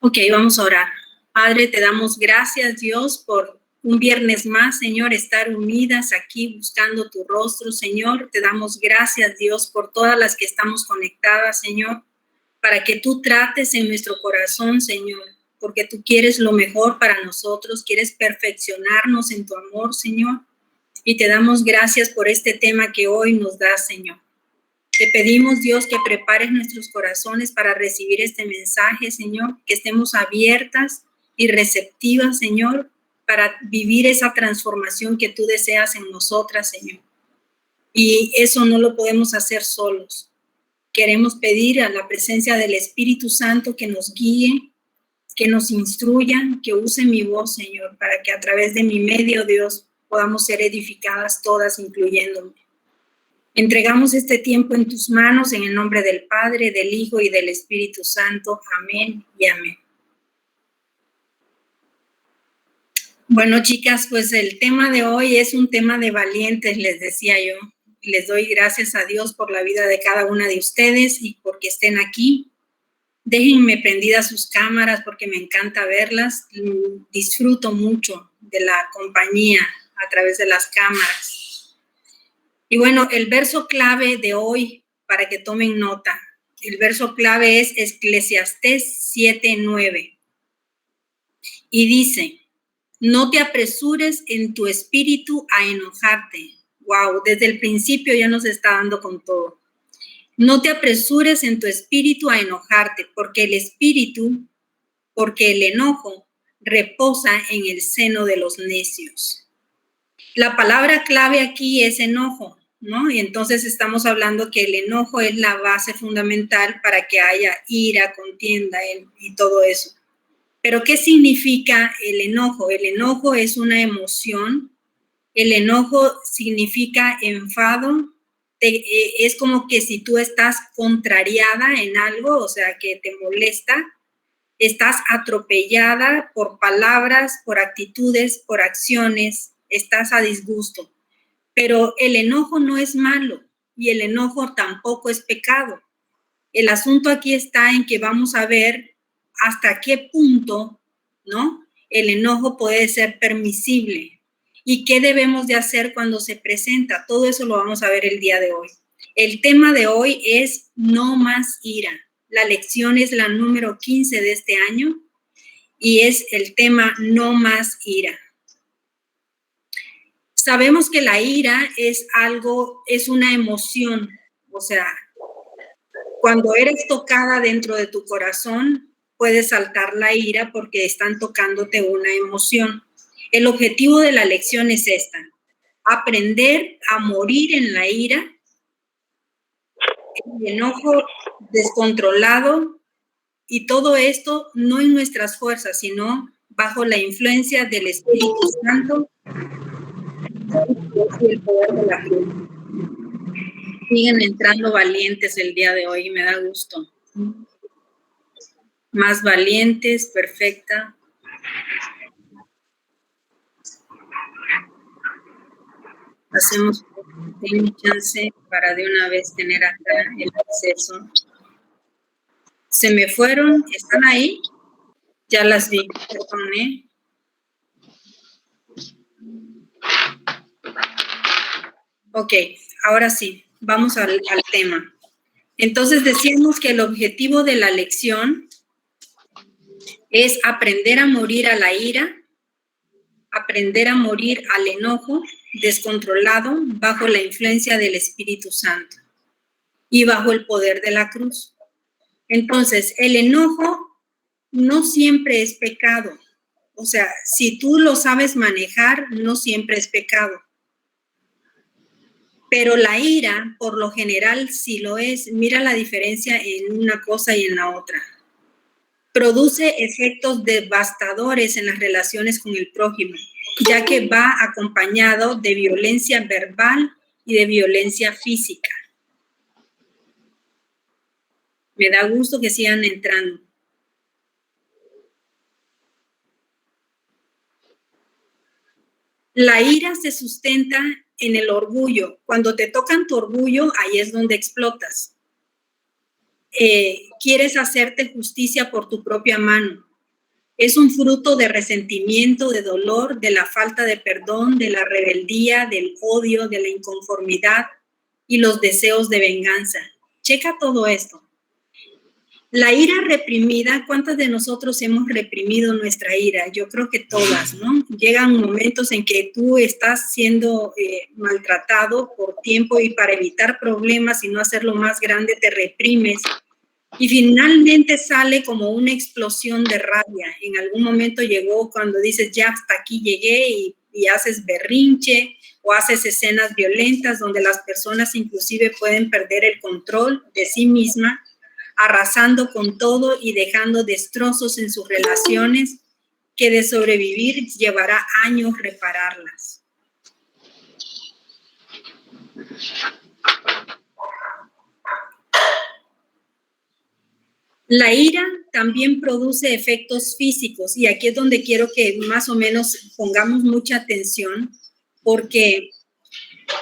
Ok, vamos a orar. Padre, te damos gracias, Dios, por un viernes más, Señor, estar unidas aquí buscando tu rostro, Señor. Te damos gracias, Dios, por todas las que estamos conectadas, Señor, para que tú trates en nuestro corazón, Señor, porque tú quieres lo mejor para nosotros, quieres perfeccionarnos en tu amor, Señor. Y te damos gracias por este tema que hoy nos das, Señor. Te pedimos, Dios, que prepares nuestros corazones para recibir este mensaje, Señor, que estemos abiertas y receptivas, Señor, para vivir esa transformación que tú deseas en nosotras, Señor. Y eso no lo podemos hacer solos. Queremos pedir a la presencia del Espíritu Santo que nos guíe, que nos instruya, que use mi voz, Señor, para que a través de mi medio, Dios, podamos ser edificadas todas, incluyéndome. Entregamos este tiempo en tus manos, en el nombre del Padre, del Hijo y del Espíritu Santo. Amén y amén. Bueno, chicas, pues el tema de hoy es un tema de valientes, les decía yo. Les doy gracias a Dios por la vida de cada una de ustedes y porque estén aquí. Déjenme prendidas sus cámaras porque me encanta verlas. Disfruto mucho de la compañía a través de las cámaras. Y bueno, el verso clave de hoy, para que tomen nota, el verso clave es Eclesiastés 7:9. Y dice, no te apresures en tu espíritu a enojarte. Wow, desde el principio ya nos está dando con todo. No te apresures en tu espíritu a enojarte, porque el enojo reposa en el seno de los necios. La palabra clave aquí es enojo, ¿no? Y entonces estamos hablando que el enojo es la base fundamental para que haya ira, contienda y todo eso. Pero ¿qué significa el enojo? El enojo es una emoción. El enojo significa enfado. Es como que si tú estás contrariada en algo, o sea, que te molesta, estás atropellada por palabras, por actitudes, por acciones, estás a disgusto. Pero el enojo no es malo y el enojo tampoco es pecado. El asunto aquí está en que vamos a ver hasta qué punto, ¿no? El enojo puede ser permisible y qué debemos de hacer cuando se presenta. Todo eso lo vamos a ver el día de hoy. El tema de hoy es no más ira. La lección es la número 15 de este año y es el tema no más ira. Sabemos que la ira es una emoción, o sea, cuando eres tocada dentro de tu corazón, puede saltar la ira porque están tocándote una emoción. El objetivo de la lección es esta: aprender a morir en la ira, el enojo descontrolado, y todo esto no en nuestras fuerzas, sino bajo la influencia del Espíritu Santo y el poder de la cruz. Siguen entrando valientes el día de hoy y me da gusto. Más valientes, perfecta. Hacemos un chance para de una vez tener acá el acceso. Se me fueron, ¿están ahí? Ya las vi, perdón. Ok, ahora sí, vamos al tema. Entonces decíamos que el objetivo de la lección es aprender a morir a la ira, aprender a morir al enojo descontrolado bajo la influencia del Espíritu Santo y bajo el poder de la cruz. Entonces, el enojo no siempre es pecado. O sea, si tú lo sabes manejar, no siempre es pecado. Pero la ira, por lo general, sí lo es. Mira la diferencia en una cosa y en la otra. Produce efectos devastadores en las relaciones con el prójimo, ya que va acompañado de violencia verbal y de violencia física. Me da gusto que sigan entrando. La ira se sustenta en el orgullo. Cuando te tocan tu orgullo, ahí es donde explotas. Quieres hacerte justicia por tu propia mano. Es un fruto de resentimiento, de dolor, de la falta de perdón, de la rebeldía, del odio, de la inconformidad y los deseos de venganza. Checa todo esto. La ira reprimida, ¿cuántas de nosotros hemos reprimido nuestra ira? Yo creo que todas, ¿no? Llegan momentos en que tú estás siendo maltratado por tiempo y para evitar problemas y no hacerlo más grande te reprimes. Y finalmente sale como una explosión de rabia. En algún momento llegó cuando dices, ya hasta aquí llegué y haces berrinche o haces escenas violentas donde las personas inclusive pueden perder el control de sí misma, arrasando con todo y dejando destrozos en sus relaciones que de sobrevivir llevará años repararlas. La ira también produce efectos físicos y aquí es donde quiero que más o menos pongamos mucha atención porque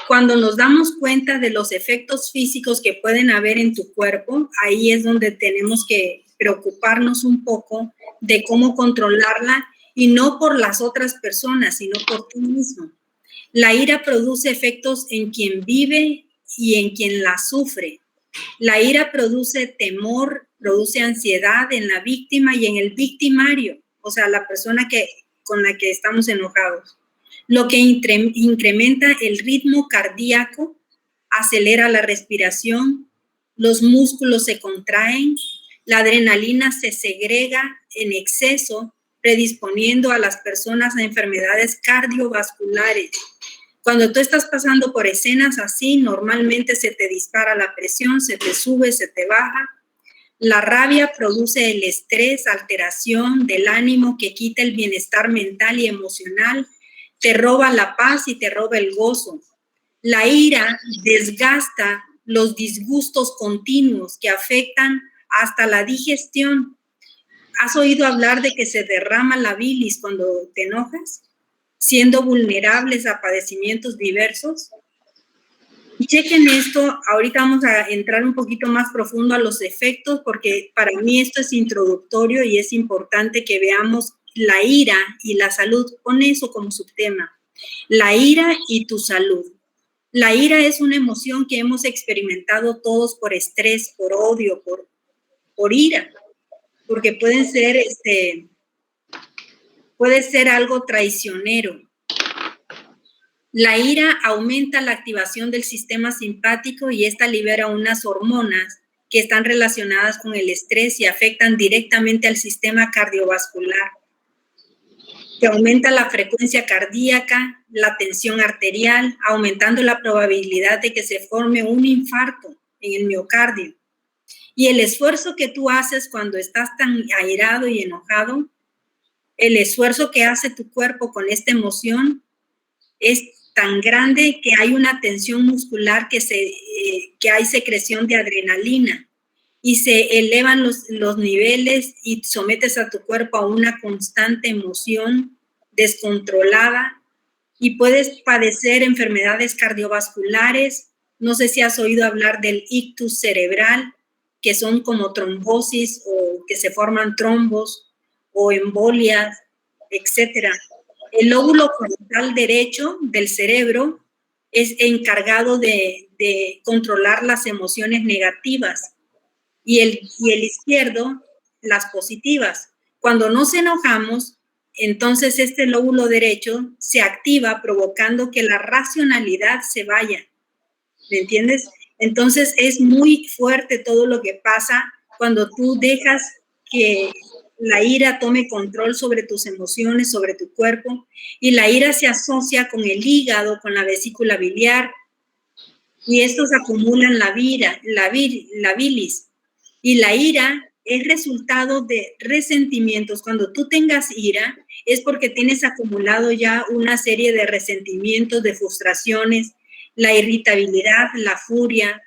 cuando nos damos cuenta de los efectos físicos que pueden haber en tu cuerpo, ahí es donde tenemos que preocuparnos un poco de cómo controlarla y no por las otras personas, sino por ti mismo. La ira produce efectos en quien vive y en quien la sufre. La ira produce temor, produce ansiedad en la víctima y en el victimario, o sea, la persona con la que estamos enojados. Lo que incrementa el ritmo cardíaco, acelera la respiración, los músculos se contraen, la adrenalina se segrega en exceso, predisponiendo a las personas a enfermedades cardiovasculares. Cuando tú estás pasando por escenas así, normalmente se te dispara la presión, se te sube, se te baja. La rabia produce el estrés, alteración del ánimo que quita el bienestar mental y emocional, te roba la paz y te roba el gozo. La ira desgasta los disgustos continuos que afectan hasta la digestión. ¿Has oído hablar de que se derrama la bilis cuando te enojas? Siendo vulnerables a padecimientos diversos. Y chequen esto, ahorita vamos a entrar un poquito más profundo a los efectos, porque para mí esto es introductorio y es importante que veamos la ira y la salud. Pon eso como subtema. La ira y tu salud. La ira es una emoción que hemos experimentado todos por estrés, por odio, por ira, porque puede ser algo traicionero. La ira aumenta la activación del sistema simpático y esta libera unas hormonas que están relacionadas con el estrés y afectan directamente al sistema cardiovascular, que aumenta la frecuencia cardíaca, la tensión arterial, aumentando la probabilidad de que se forme un infarto en el miocardio. Y el esfuerzo que tú haces cuando estás tan airado y enojado, el esfuerzo que hace tu cuerpo con esta emoción es tan grande que hay una tensión muscular que hay secreción de adrenalina y se elevan los niveles y sometes a tu cuerpo a una constante emoción descontrolada y puedes padecer enfermedades cardiovasculares. No sé si has oído hablar del ictus cerebral, que son como trombosis o que se forman trombos o embolias, etcétera. El lóbulo frontal derecho del cerebro es encargado de controlar las emociones negativas y el izquierdo las positivas. Cuando nos enojamos, entonces este lóbulo derecho se activa provocando que la racionalidad se vaya. ¿Me entiendes? Entonces es muy fuerte todo lo que pasa cuando tú dejas que la ira tome control sobre tus emociones, sobre tu cuerpo, y la ira se asocia con el hígado, con la vesícula biliar, y estos acumulan la bilis. Y la ira es resultado de resentimientos. Cuando tú tengas ira, es porque tienes acumulado ya una serie de resentimientos, de frustraciones, la irritabilidad, la furia,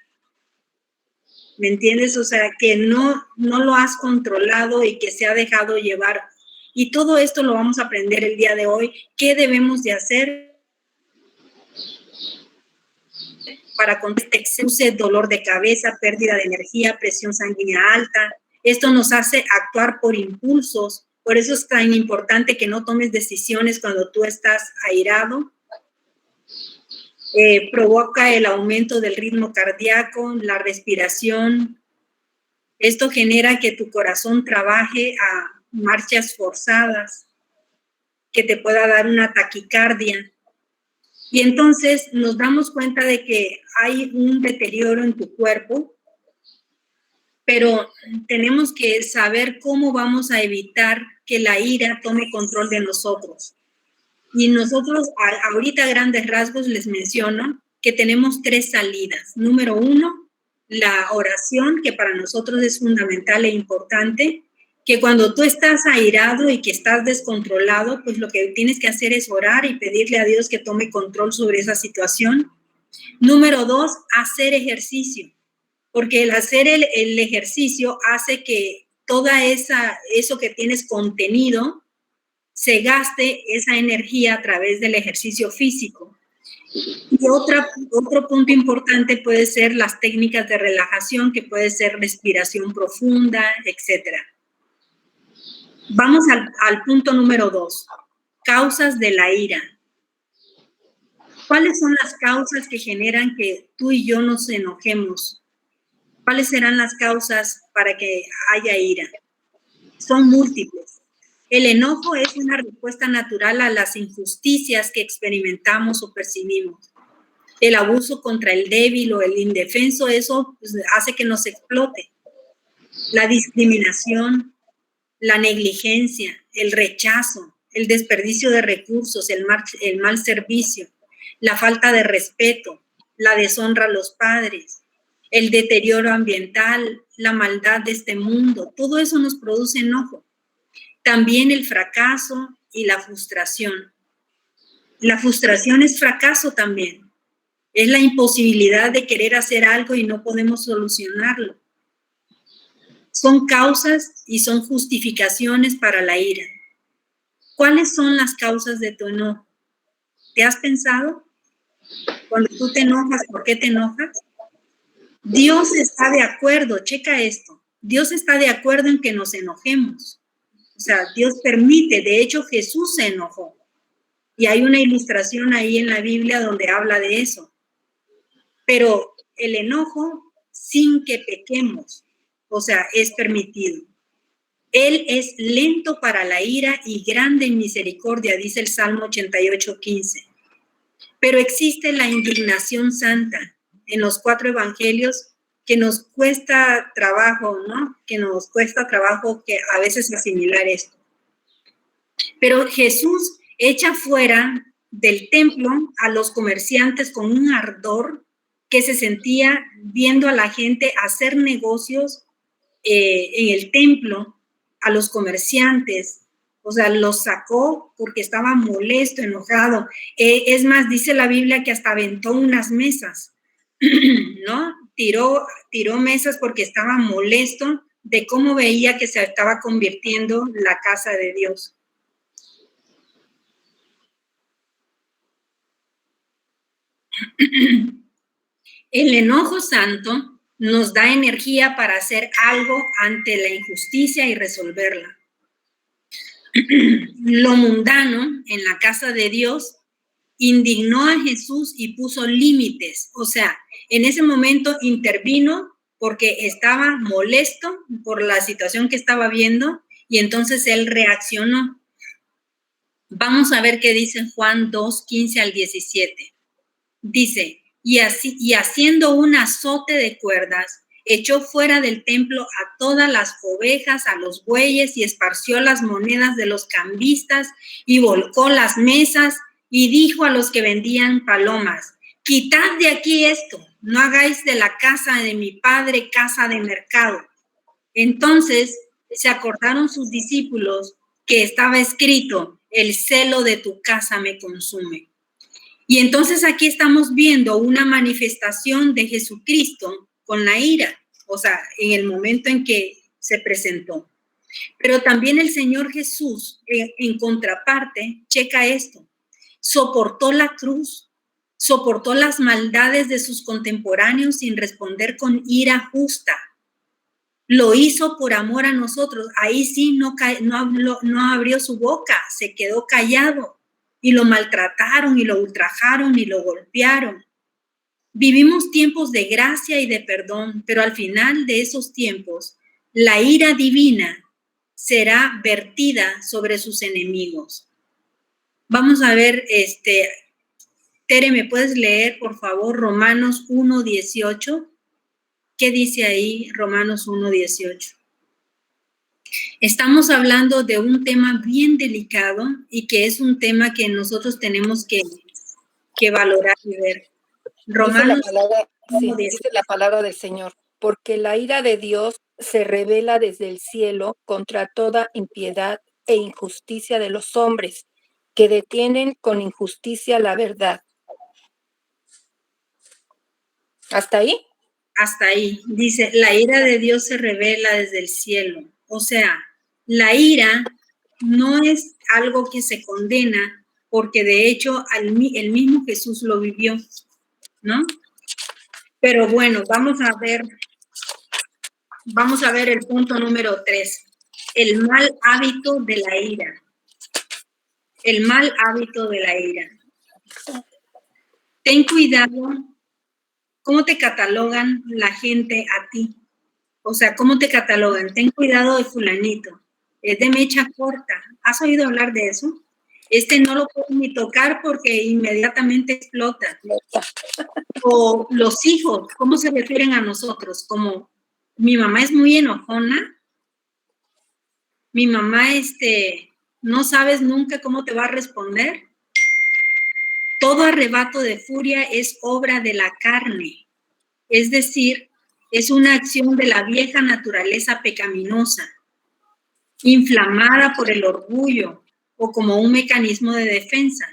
¿me entiendes? O sea, que no lo has controlado y que se ha dejado llevar. Y todo esto lo vamos a aprender el día de hoy. ¿Qué debemos de hacer para con este exceso, dolor de cabeza, pérdida de energía, presión sanguínea alta? Esto nos hace actuar por impulsos, Por eso es tan importante que no tomes decisiones cuando tú estás airado. Provoca el aumento del ritmo cardíaco, la respiración. Esto genera que tu corazón trabaje a marchas forzadas, que te pueda dar una taquicardia. Y entonces nos damos cuenta de que hay un deterioro en tu cuerpo, pero tenemos que saber cómo vamos a evitar que la ira tome control de nosotros. Y nosotros ahorita a grandes rasgos les menciono que tenemos 3 salidas. Número 1, la oración, que para nosotros es fundamental e importante, que cuando tú estás airado y que estás descontrolado, pues lo que tienes que hacer es orar y pedirle a Dios que tome control sobre esa situación. Número 2, hacer ejercicio, porque el hacer el ejercicio hace que toda eso que tienes contenido se gaste esa energía a través del ejercicio físico. Y otro punto importante puede ser las técnicas de relajación, que puede ser respiración profunda, etc. Vamos al punto número 2, causas de la ira. ¿Cuáles son las causas que generan que tú y yo nos enojemos? ¿Cuáles serán las causas para que haya ira? Son múltiples. El enojo es una respuesta natural a las injusticias que experimentamos o percibimos. El abuso contra el débil o el indefenso, eso pues, hace que nos explote. La discriminación, la negligencia, el rechazo, el desperdicio de recursos, el mal servicio, la falta de respeto, la deshonra a los padres, el deterioro ambiental, la maldad de este mundo, todo eso nos produce enojo. También el fracaso y la frustración. La frustración es fracaso también. Es la imposibilidad de querer hacer algo y no podemos solucionarlo. Son causas y son justificaciones para la ira. ¿Cuáles son las causas de tu enojo? ¿Te has pensado? Cuando tú te enojas, ¿por qué te enojas? Dios está de acuerdo, checa esto. Dios está de acuerdo en que nos enojemos. O sea, Dios permite, de hecho Jesús se enojó. Y hay una ilustración ahí en la Biblia donde habla de eso. Pero el enojo sin que pequemos, o sea, es permitido. Él es lento para la ira y grande en misericordia, dice el Salmo 88:15. Pero existe la indignación santa en los 4 evangelios que nos cuesta trabajo, ¿no? Que nos cuesta trabajo que a veces asimilar esto. Pero Jesús echa fuera del templo a los comerciantes con un ardor que se sentía viendo a la gente hacer negocios en el templo, a los comerciantes. O sea, los sacó porque estaba molesto, enojado. Es más, dice la Biblia que hasta aventó unas mesas, ¿no? Tiró mesas porque estaba molesto de cómo veía que se estaba convirtiendo la casa de Dios. El enojo santo nos da energía para hacer algo ante la injusticia y resolverla. Lo mundano en la casa de Dios indignó a Jesús y puso límites. O sea, en ese momento intervino porque estaba molesto por la situación que estaba viendo y entonces él reaccionó. Vamos a ver qué dice Juan 2:15 al 17. Dice, y haciendo un azote de cuerdas, echó fuera del templo a todas las ovejas, a los bueyes, y esparció las monedas de los cambistas, y volcó las mesas, y dijo a los que vendían palomas, quitad de aquí esto, no hagáis de la casa de mi padre casa de mercado. Entonces se acordaron sus discípulos que estaba escrito, el celo de tu casa me consume. Y entonces aquí estamos viendo una manifestación de Jesucristo con la ira, o sea, en el momento en que se presentó. Pero también el Señor Jesús, en contraparte, checa esto, soportó la cruz, soportó las maldades de sus contemporáneos sin responder con ira justa. Lo hizo por amor a nosotros. Ahí sí no abrió su boca, se quedó callado. Y lo maltrataron y lo ultrajaron y lo golpearon. Vivimos tiempos de gracia y de perdón, pero al final de esos tiempos, la ira divina será vertida sobre sus enemigos. Vamos a ver, Tere, ¿me puedes leer, por favor, Romanos 1:18? ¿Qué dice ahí Romanos 1:18? Estamos hablando de un tema bien delicado y que es un tema que nosotros tenemos que valorar y ver. Romanos dice la palabra del Señor, porque la ira de Dios se revela desde el cielo contra toda impiedad e injusticia de los hombres, que detienen con injusticia la verdad. ¿Hasta ahí? Hasta ahí. Dice, la ira de Dios se revela desde el cielo. O sea, la ira no es algo que se condena, porque de hecho el mismo Jesús lo vivió, ¿no? Pero bueno, vamos a ver el punto número 3, el mal hábito de la ira. El mal hábito de la ira. Ten cuidado, ¿cómo te catalogan la gente a ti? O sea, ¿cómo te catalogan? Ten cuidado de fulanito, es de mecha corta. ¿Has oído hablar de eso? No lo puedo ni tocar porque inmediatamente explota. O los hijos, ¿cómo se refieren a nosotros? Como, mi mamá es muy enojona, mi mamá, no sabes nunca cómo te va a responder. Todo arrebato de furia es obra de la carne, es decir, es una acción de la vieja naturaleza pecaminosa, inflamada por el orgullo o como un mecanismo de defensa,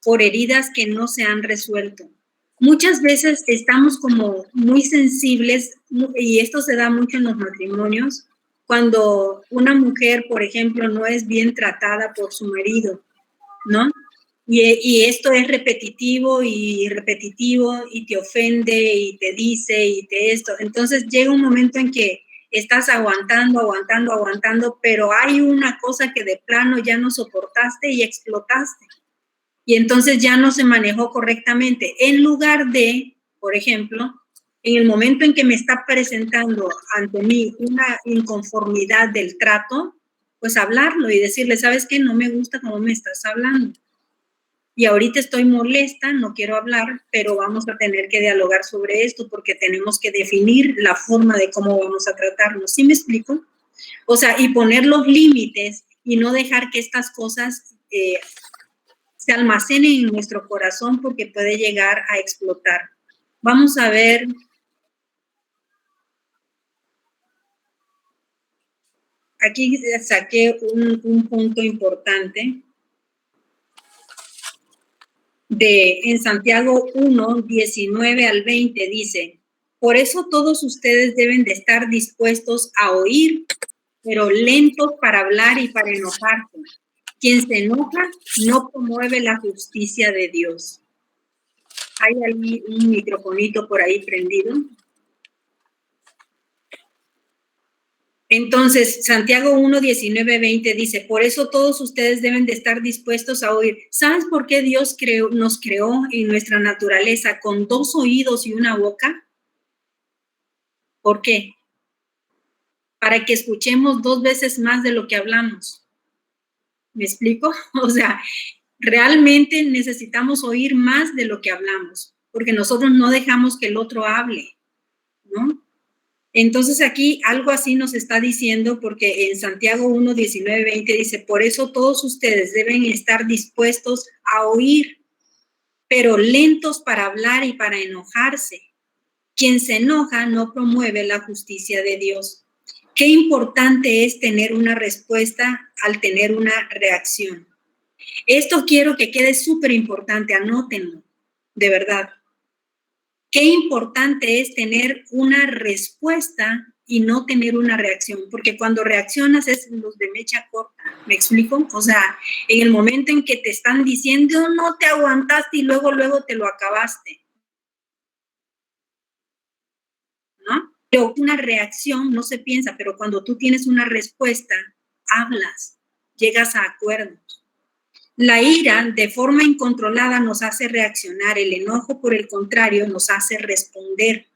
por heridas que no se han resuelto. Muchas veces estamos como muy sensibles, y esto se da mucho en los matrimonios, cuando una mujer, por ejemplo, no es bien tratada por su marido, ¿no? Y esto es repetitivo y repetitivo y te ofende y te dice y te esto. Entonces llega un momento en que estás aguantando, pero hay una cosa que de plano ya no soportaste y explotaste. Y entonces ya no se manejó correctamente. En lugar de, por ejemplo, en el momento en que me está presentando ante mí una inconformidad del trato, pues hablarlo y decirle, ¿sabes qué? No me gusta cómo me estás hablando. Y ahorita estoy molesta, no quiero hablar, pero vamos a tener que dialogar sobre esto porque tenemos que definir la forma de cómo vamos a tratarnos. ¿Sí me explico? O sea, y poner los límites y no dejar que estas cosas se almacenen en nuestro corazón porque puede llegar a explotar. Vamos a ver. Aquí saqué un punto importante. En Santiago 1, 19 al 20 dice, por eso todos ustedes deben de estar dispuestos a oír, pero lentos para hablar y para enojarse. Quien se enoja no promueve la justicia de Dios. Hay ahí un microfonito por ahí prendido. Entonces, Santiago 1, 19, 20 dice, por eso todos ustedes deben de estar dispuestos a oír. ¿Sabes por qué Dios nos creó en nuestra naturaleza con 2 oídos y una boca? ¿Por qué? Para que escuchemos 2 veces más de lo que hablamos. ¿Me explico? O sea, realmente necesitamos oír más de lo que hablamos, porque nosotros no dejamos que el otro hable, ¿no? Entonces aquí algo así nos está diciendo, porque en Santiago 1, 19, 20 dice, por eso todos ustedes deben estar dispuestos a oír, pero lentos para hablar y para enojarse. Quien se enoja no promueve la justicia de Dios. Qué importante es tener una respuesta al tener una reacción. Esto quiero que quede súper importante, anótenlo, de verdad. Qué importante es tener una respuesta y no tener una reacción, porque cuando reaccionas es los de mecha corta, ¿me explico? O sea, en el momento en que te están diciendo no te aguantaste y luego te lo acabaste, ¿no? Pero una reacción no se piensa, pero cuando tú tienes una respuesta, hablas, llegas a acuerdos. La ira de forma incontrolada nos hace reaccionar, el enojo por el contrario nos hace responder.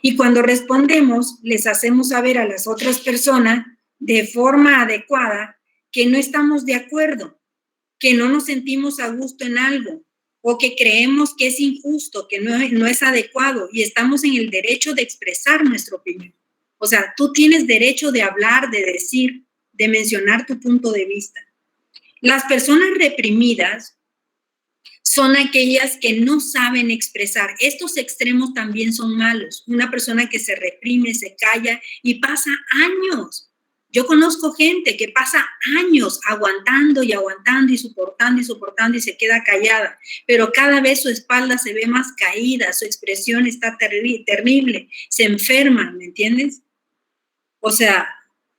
Y cuando respondemos, les hacemos saber a las otras personas de forma adecuada que no estamos de acuerdo, que no nos sentimos a gusto en algo o que creemos que es injusto, que no es adecuado y estamos en el derecho de expresar nuestra opinión. O sea, tú tienes derecho de hablar, de decir, de mencionar tu punto de vista. Las personas reprimidas son aquellas que no saben expresar. Estos extremos también son malos. Una persona que se reprime, se calla y pasa años. Yo conozco gente que pasa años aguantando y aguantando y soportando y se queda callada, pero cada vez su espalda se ve más caída, su expresión está terrible, se enferman, ¿me entiendes? O sea,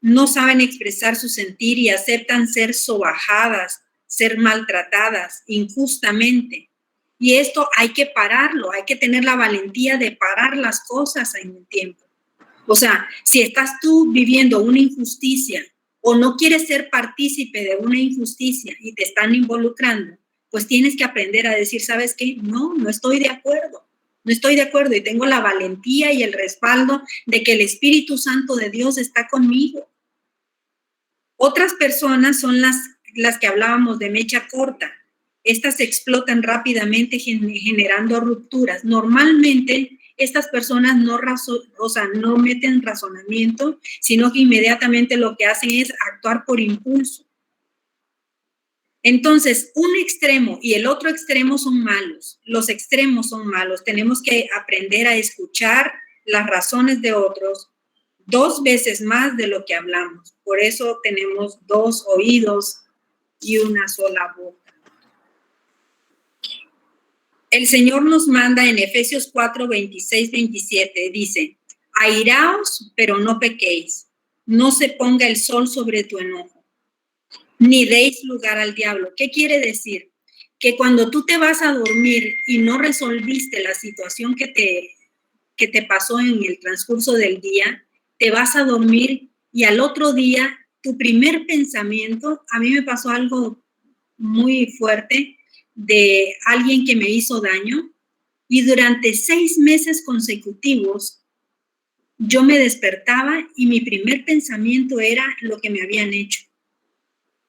no saben expresar su sentir y aceptan ser sobajadas, ser maltratadas injustamente. Y esto hay que pararlo, hay que tener la valentía de parar las cosas en el tiempo. O sea, si estás tú viviendo una injusticia o no quieres ser partícipe de una injusticia y te están involucrando, pues tienes que aprender a decir, ¿sabes qué? No estoy de acuerdo. No estoy de acuerdo y tengo la valentía y el respaldo de que el Espíritu Santo de Dios está conmigo. Otras personas son las que hablábamos de mecha corta. Estas explotan rápidamente generando rupturas. Normalmente estas personas no meten razonamiento, sino que inmediatamente lo que hacen es actuar por impulso. Entonces, un extremo y el otro extremo son malos. Los extremos son malos. Tenemos que aprender a escuchar las razones de otros 2 veces más de lo que hablamos. Por eso tenemos 2 oídos y una sola boca. El Señor nos manda en Efesios 4, 26, 27, dice, airaos, pero no pequéis. No se ponga el sol sobre tu enojo, ni deis lugar al diablo. ¿Qué quiere decir? Que cuando tú te vas a dormir y no resolviste la situación que te pasó en el transcurso del día, te vas a dormir y al otro día tu primer pensamiento, a mí me pasó algo muy fuerte de alguien que me hizo daño y durante 6 meses consecutivos yo me despertaba y mi primer pensamiento era lo que me habían hecho.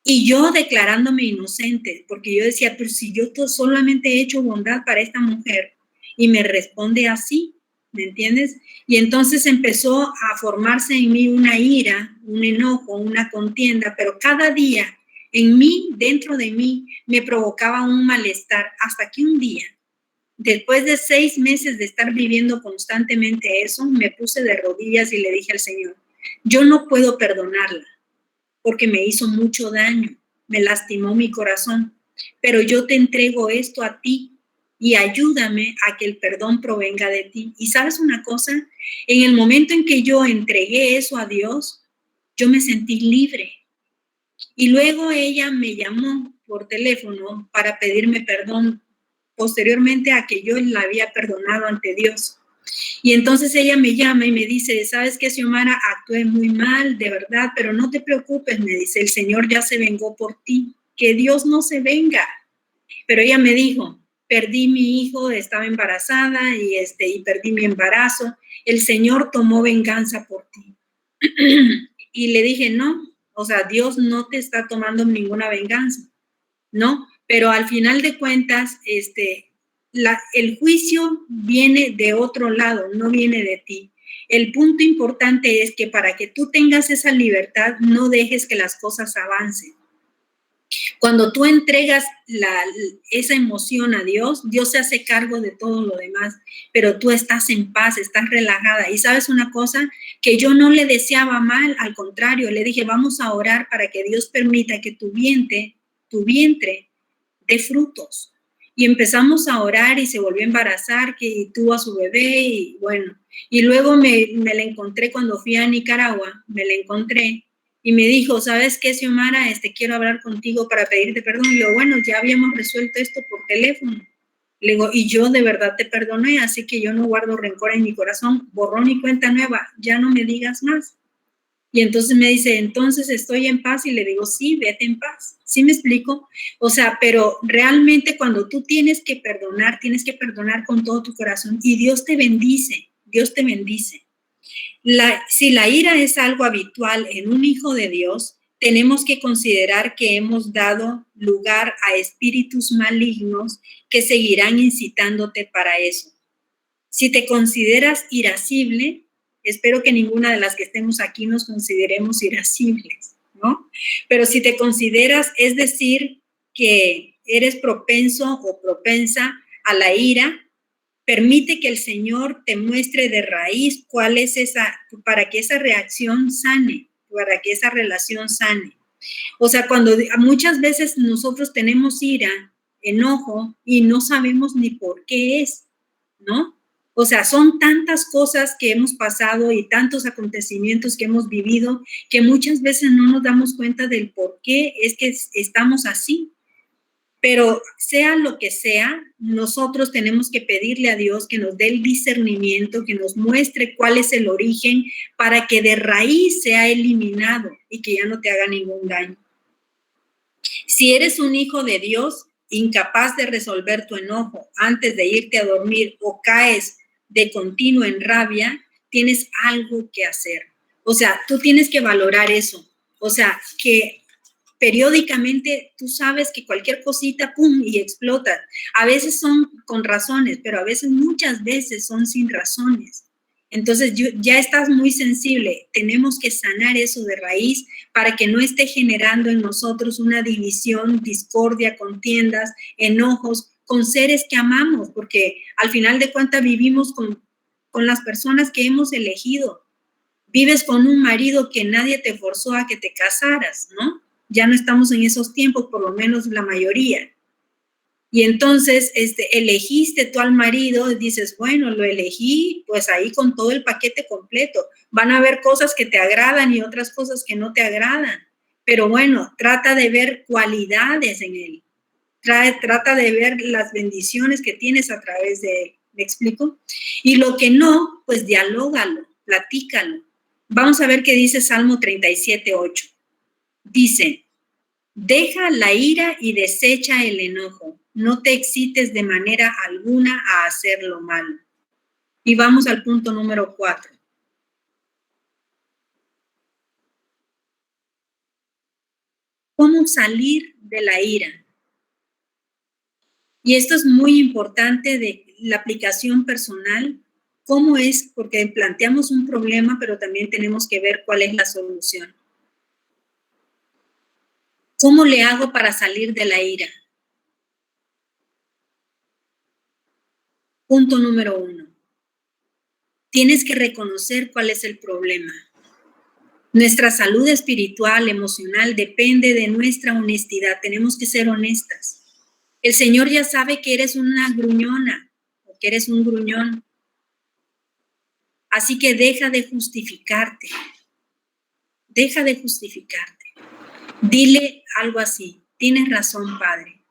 Y yo declarándome inocente, porque yo decía, pero si yo solamente he hecho bondad para esta mujer y me responde así, ¿me entiendes? Y entonces empezó a formarse en mí una ira, un enojo, una contienda, pero cada día en mí, dentro de mí, me provocaba un malestar, hasta que un día, después de 6 meses de estar viviendo constantemente eso, me puse de rodillas y le dije al Señor, yo no puedo perdonarla, porque me hizo mucho daño, me lastimó mi corazón, pero yo te entrego esto a ti y ayúdame a que el perdón provenga de ti. Y sabes una cosa, en el momento en que yo entregué eso a Dios, yo me sentí libre. Y luego ella me llamó por teléfono para pedirme perdón posteriormente a que yo la había perdonado ante Dios. Y entonces ella me llama y me dice, ¿sabes qué, Xiomara? Actué muy mal, de verdad, pero no te preocupes, me dice, el Señor ya se vengó por ti, que Dios no se venga. Pero ella me dijo, perdí mi hijo, estaba embarazada y perdí mi embarazo, el Señor tomó venganza por ti. Y le dije, no, o sea, Dios no te está tomando ninguna venganza, ¿no? Pero al final de cuentas, el juicio viene de otro lado, no viene de ti. El punto importante es que para que tú tengas esa libertad, no dejes que las cosas avancen. Cuando tú entregas esa emoción a Dios, Dios se hace cargo de todo lo demás, pero tú estás en paz, estás relajada. Y sabes una cosa, que yo no le deseaba mal, al contrario, le dije, vamos a orar para que Dios permita que tu vientre dé frutos. Y empezamos a orar y se volvió a embarazar, que tuvo a su bebé y bueno. Y luego me la encontré cuando fui a Nicaragua, me la encontré y me dijo, ¿sabes qué, Xiomara? Quiero hablar contigo para pedirte perdón. Y yo, bueno, ya habíamos resuelto esto por teléfono. Le digo, y yo de verdad te perdoné, así que yo no guardo rencor en mi corazón, borrón y cuenta nueva, ya no me digas más. Y entonces me dice, entonces estoy en paz, y le digo, sí, vete en paz. ¿Sí me explico? O sea, pero realmente cuando tú tienes que perdonar con todo tu corazón, y Dios te bendice, Dios te bendice. Si la ira es algo habitual en un hijo de Dios, tenemos que considerar que hemos dado lugar a espíritus malignos que seguirán incitándote para eso. Si te consideras irascible, espero que ninguna de las que estemos aquí nos consideremos irascibles, ¿no? Pero si te consideras, es decir, que eres propenso o propensa a la ira, permite que el Señor te muestre de raíz cuál es esa, para que esa reacción sane, para que esa relación sane. O sea, cuando muchas veces nosotros tenemos ira, enojo, y no sabemos ni por qué es, ¿no? O sea, son tantas cosas que hemos pasado y tantos acontecimientos que hemos vivido que muchas veces no nos damos cuenta del por qué es que estamos así. Pero sea lo que sea, nosotros tenemos que pedirle a Dios que nos dé el discernimiento, que nos muestre cuál es el origen para que de raíz sea eliminado y que ya no te haga ningún daño. Si eres un hijo de Dios, incapaz de resolver tu enojo antes de irte a dormir o caes de continuo en rabia, tienes algo que hacer. O sea, tú tienes que valorar eso. O sea, que periódicamente tú sabes que cualquier cosita, pum, y explota. A veces son con razones, pero a veces, muchas veces son sin razones. Entonces ya estás muy sensible. Tenemos que sanar eso de raíz para que no esté generando en nosotros una división, discordia, contiendas, enojos con seres que amamos, porque al final de cuentas vivimos con las personas que hemos elegido. Vives con un marido que nadie te forzó a que te casaras, ¿no? Ya no estamos en esos tiempos, por lo menos la mayoría. Y entonces elegiste tú al marido, dices, bueno, lo elegí, pues ahí con todo el paquete completo. Van a haber cosas que te agradan y otras cosas que no te agradan. Pero bueno, trata de ver cualidades en él. Trata de ver las bendiciones que tienes a través de él. ¿Me explico? Y lo que no, pues dialógalo, platícalo. Vamos a ver qué dice Salmo 37:8. Dice, deja la ira y desecha el enojo. No te excites de manera alguna a hacer lo malo. Y vamos al punto número 4. ¿Cómo salir de la ira? Y esto es muy importante de la aplicación personal. ¿Cómo es? Porque planteamos un problema, pero también tenemos que ver cuál es la solución. ¿Cómo le hago para salir de la ira? Punto número 1. Tienes que reconocer cuál es el problema. Nuestra salud espiritual, emocional, depende de nuestra honestidad. Tenemos que ser honestas. El Señor ya sabe que eres una gruñona o que eres un gruñón. Así que deja de justificarte. Deja de justificarte. Dile algo así. Tienes razón, Padre.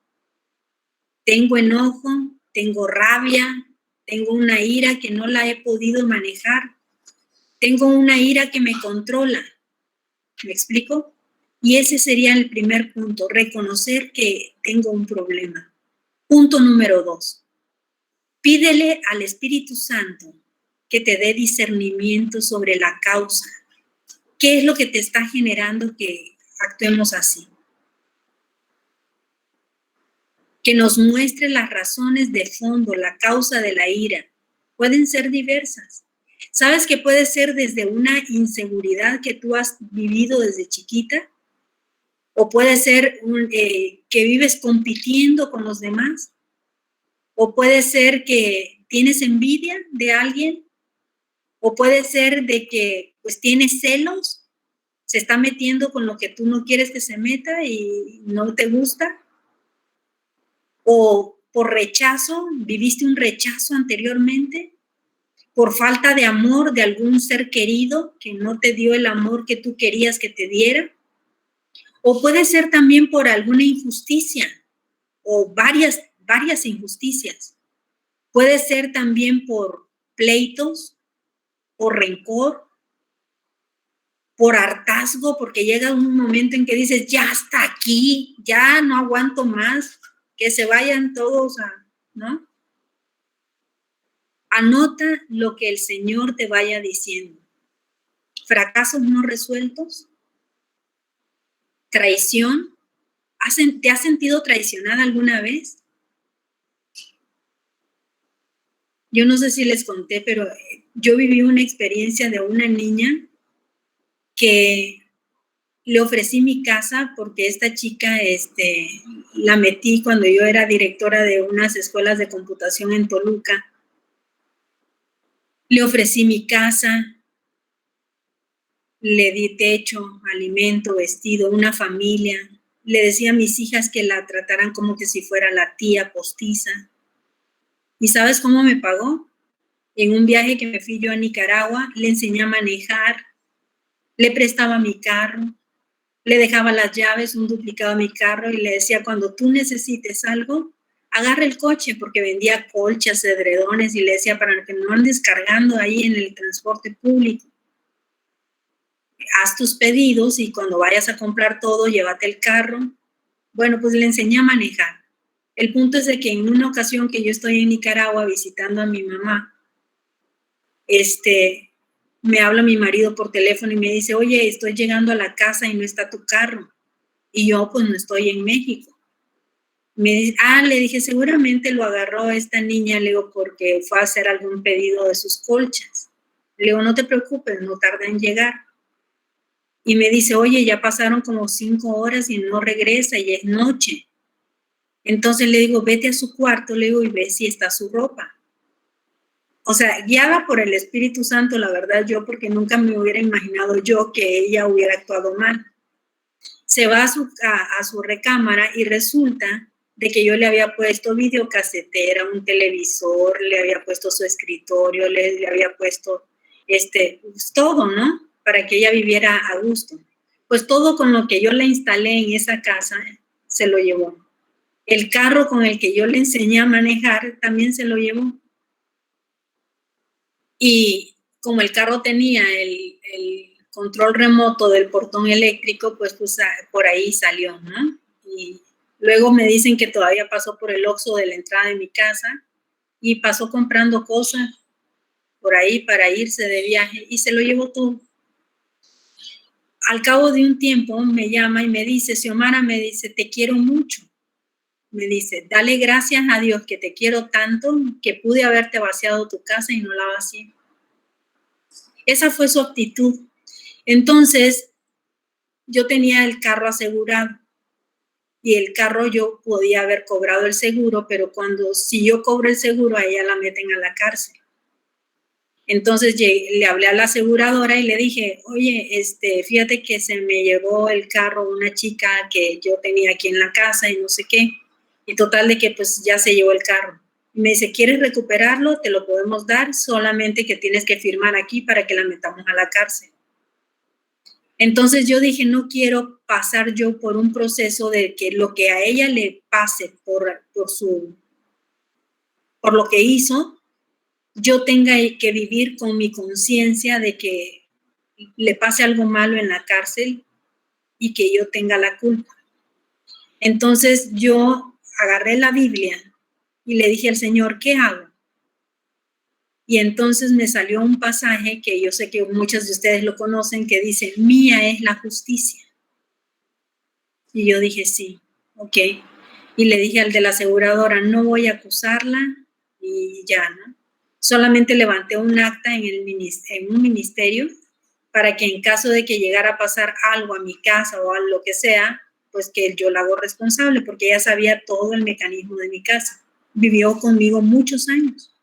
Tengo enojo, tengo rabia, tengo una ira que no la he podido manejar. Tengo una ira que me controla. ¿Me explico? Y ese sería el primer punto, reconocer que tengo un problema. Punto número 2. Pídele al Espíritu Santo que te dé discernimiento sobre la causa. ¿Qué es lo que te está generando que actuemos así? Que nos muestre las razones de fondo, la causa de la ira. Pueden ser diversas. ¿Sabes que puede ser desde una inseguridad que tú has vivido desde chiquita? O puede ser que vives compitiendo con los demás. O puede ser que tienes envidia de alguien. O puede ser de que pues tienes celos, se está metiendo con lo que tú no quieres que se meta y no te gusta. O por rechazo, viviste un rechazo anteriormente. Por falta de amor de algún ser querido que no te dio el amor que tú querías que te diera. O puede ser también por alguna injusticia o varias injusticias. Puede ser también por pleitos, por rencor, por hartazgo, porque llega un momento en que dices, ya hasta aquí, ya no aguanto más, que se vayan todos, ¿no? Anota lo que el Señor te vaya diciendo. Fracasos no resueltos, traición. ¿Te has sentido traicionada alguna vez? Yo no sé si les conté, pero yo viví una experiencia de una niña que le ofrecí mi casa porque esta chica la metí cuando yo era directora de unas escuelas de computación en Toluca. Le ofrecí mi casa, le di techo, alimento, vestido, una familia. Le decía a mis hijas que la trataran como que si fuera la tía postiza. ¿Y sabes cómo me pagó? En un viaje que me fui yo a Nicaragua, le enseñé a manejar, le prestaba mi carro, le dejaba las llaves, un duplicado a mi carro y le decía, cuando tú necesites algo, agarra el coche, porque vendía colchas, edredones, y le decía, para que no andes cargando ahí en el transporte público. Haz tus pedidos y cuando vayas a comprar todo, llévate el carro. Bueno, pues le enseñé a manejar. El punto es de que en una ocasión que yo estoy en Nicaragua visitando a mi mamá, me habla mi marido por teléfono y me dice, oye, estoy llegando a la casa y no está tu carro. Y yo, pues, no estoy en México. Me dice, le dije, seguramente lo agarró esta niña, le digo, porque fue a hacer algún pedido de sus colchas. Le digo, no te preocupes, no tarda en llegar. Y me dice, oye, ya pasaron como 5 horas y no regresa y es noche. Entonces le digo, vete a su cuarto, le digo, y ve si está su ropa. O sea, guiada por el Espíritu Santo, la verdad, yo, porque nunca me hubiera imaginado yo que ella hubiera actuado mal. Se va a su recámara y resulta de que yo le había puesto videocasetera, un televisor, le había puesto su escritorio, le había puesto pues todo, ¿no? Para que ella viviera a gusto. Pues todo con lo que yo le instalé en esa casa se lo llevó. El carro con el que yo le enseñé a manejar también se lo llevó. Y como el carro tenía el control remoto del portón eléctrico, pues por ahí salió, ¿no? Y luego me dicen que todavía pasó por el Oxxo de la entrada de mi casa y pasó comprando cosas por ahí para irse de viaje y se lo llevó todo. Al cabo de un tiempo me llama y me dice, Xiomara, me dice, te quiero mucho. Me dice, dale gracias a Dios que te quiero tanto que pude haberte vaciado tu casa y no la vacié. Esa fue su actitud. Entonces, yo tenía el carro asegurado y el carro yo podía haber cobrado el seguro, pero si yo cobro el seguro, a ella la meten a la cárcel. Entonces le hablé a la aseguradora y le dije, oye, fíjate que se me llevó el carro una chica que yo tenía aquí en la casa y no sé qué. Y total de que pues ya se llevó el carro. Y me dice, ¿quieres recuperarlo? Te lo podemos dar, solamente que tienes que firmar aquí para que la metamos a la cárcel. Entonces yo dije, no quiero pasar yo por un proceso de que lo que a ella le pase por lo que hizo, yo tenga que vivir con mi conciencia de que le pase algo malo en la cárcel y que yo tenga la culpa. Entonces yo agarré la Biblia y le dije al Señor, ¿qué hago? Y entonces me salió un pasaje que yo sé que muchos de ustedes lo conocen, que dice, mía es la justicia. Y yo dije, sí, ok. Y le dije al de la aseguradora, no voy a acusarla y ya, ¿no? Solamente levanté un acta en un ministerio para que en caso de que llegara a pasar algo a mi casa o a lo que sea, pues que yo la hago responsable, porque ella sabía todo el mecanismo de mi casa. Vivió conmigo muchos años.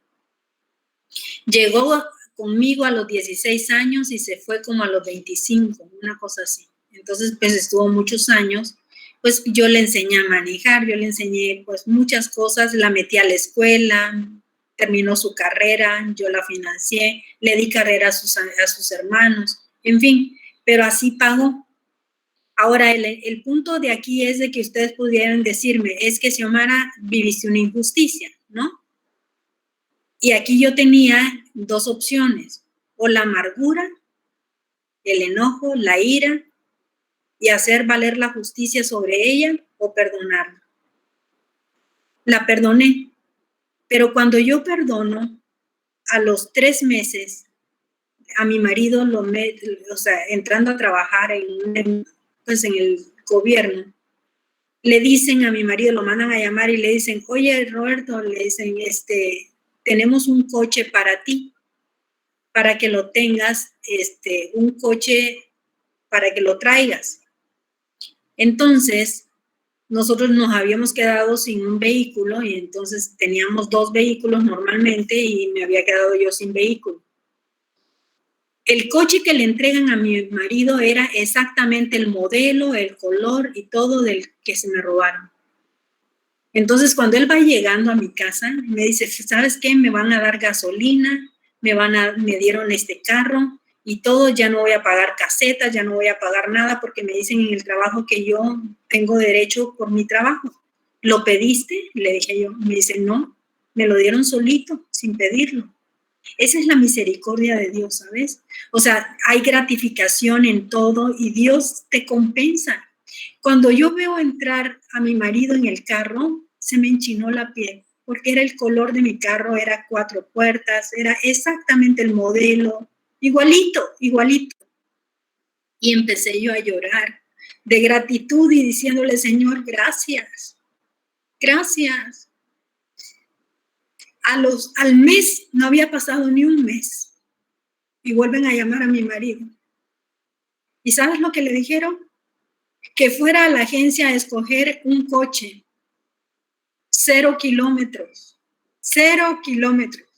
Llegó conmigo a los 16 años y se fue como a los 25, una cosa así. Entonces, pues estuvo muchos años. Pues yo le enseñé a manejar, yo le enseñé pues muchas cosas, la metí a la escuela, terminó su carrera, yo la financié, le di carrera a sus hermanos, en fin, pero así pagó. Ahora, el punto de aquí es de que ustedes pudieran decirme, es que Xiomara, viviste una injusticia, ¿no? Y aquí yo tenía dos opciones, o la amargura, el enojo, la ira, y hacer valer la justicia sobre ella, o perdonarla. La perdoné, pero cuando yo perdono, a los 3 meses, a mi marido entrando a trabajar en el gobierno, le dicen a mi marido, lo mandan a llamar y le dicen, oye, Roberto, le dicen, tenemos un coche para ti, para que lo tengas, un coche para que lo traigas. Entonces, nosotros nos habíamos quedado sin un vehículo y entonces teníamos 2 vehículos normalmente y me había quedado yo sin vehículo. El coche que le entregan a mi marido era exactamente el modelo, el color y todo del que se me robaron. Entonces, cuando él va llegando a mi casa, me dice, ¿sabes qué? Me van a dar gasolina, me dieron este carro y todo, ya no voy a pagar casetas, ya no voy a pagar nada porque me dicen en el trabajo que yo tengo derecho por mi trabajo. ¿Lo pediste? Le dije yo. Me dice, no, me lo dieron solito, sin pedirlo. Esa es la misericordia de Dios, ¿sabes? O sea, hay gratificación en todo y Dios te compensa. Cuando yo veo entrar a mi marido en el carro, se me enchinó la piel, porque era el color de mi carro, era 4 puertas, era exactamente el modelo, igualito, igualito. Y empecé yo a llorar de gratitud y diciéndole, Señor, gracias, gracias. Al mes, no había pasado ni un mes, y vuelven a llamar a mi marido. ¿Y sabes lo que le dijeron? Que fuera a la agencia a escoger un coche. 0 kilómetros. 0 kilómetros.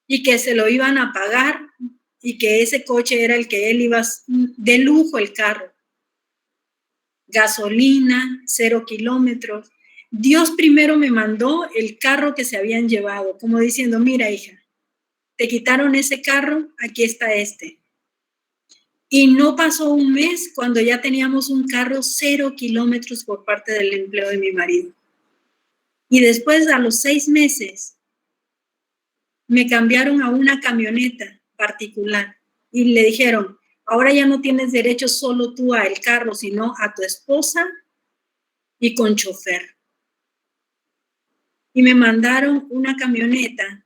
Y que se lo iban a pagar y que ese coche era el que él iba, de lujo el carro. Gasolina, 0 kilómetros. Dios primero me mandó el carro que se habían llevado, como diciendo, mira hija, te quitaron ese carro, aquí está este. Y no pasó un mes cuando ya teníamos un carro 0 kilómetros por parte del empleo de mi marido. Y después, a los 6 meses, me cambiaron a una camioneta particular y le dijeron, ahora ya no tienes derecho solo tú a el carro, sino a tu esposa y con chofer. Y me mandaron una camioneta